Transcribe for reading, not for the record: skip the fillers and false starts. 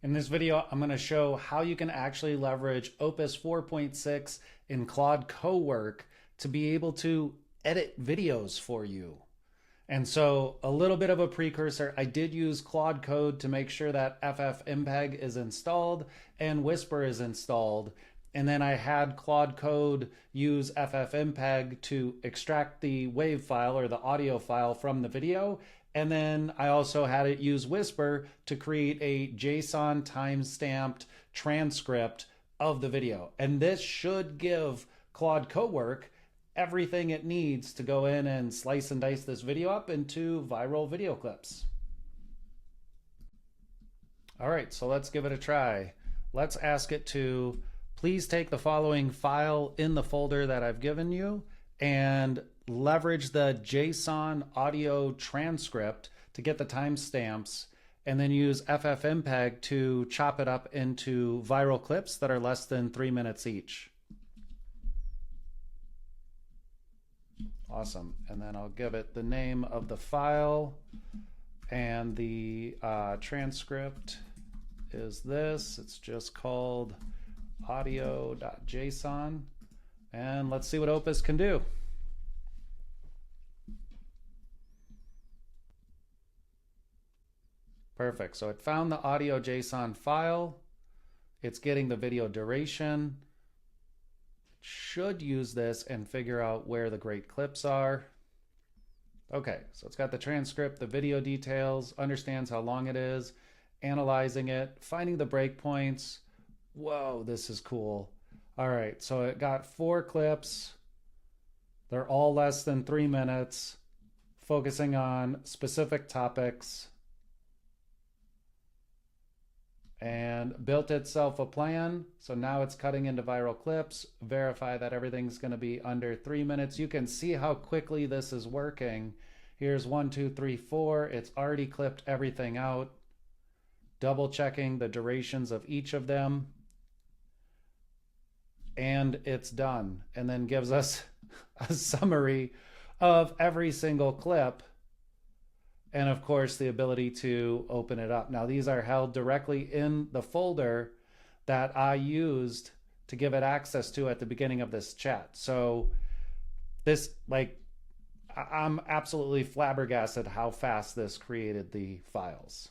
In this video, I'm going to show how you can actually leverage Opus 4.6 in Claude Cowork to be able to edit videos for you. And so a little bit of a precursor, I did use Claude Code to make sure that FFmpeg is installed and Whisper is installed. And then I had Claude Code use FFmpeg to extract the WAV file or the audio file from the video. And then I also had it use Whisper to create a JSON time-stamped transcript of the video. And this should give Claude Cowork everything it needs to go in and slice and dice this video up into viral video clips. All right, so let's give it a try. Let's ask it to please take the following file in the folder that I've given you and leverage the JSON audio transcript to get the timestamps, and then use FFmpeg to chop it up into viral clips that are less than 3 minutes each. Awesome. And then I'll give it the name of the file, and the transcript is this. It's just called audio.json. And let's see what Opus can do. Perfect. So it found the audio JSON file. It's getting the video duration. It should use this and figure out where the great clips are. Okay, so it's got the transcript, the video details, understands how long it is, analyzing it, finding the breakpoints. Whoa, this is cool. All right, so it got 4 clips. They're all less than 3 minutes, focusing on specific topics, and built itself a plan. So now it's cutting into viral clips, verify that everything's going to be under 3 minutes. You can see how quickly this is working. Here's 1, 2, 3, 4. It's already clipped everything out, double checking the durations of each of them, and it's done. And then gives us a summary of every single clip, and of course the ability to open it up. Now these are held directly in the folder that I used to give it access to at the beginning of this chat. So this, I'm absolutely flabbergasted how fast this created the files.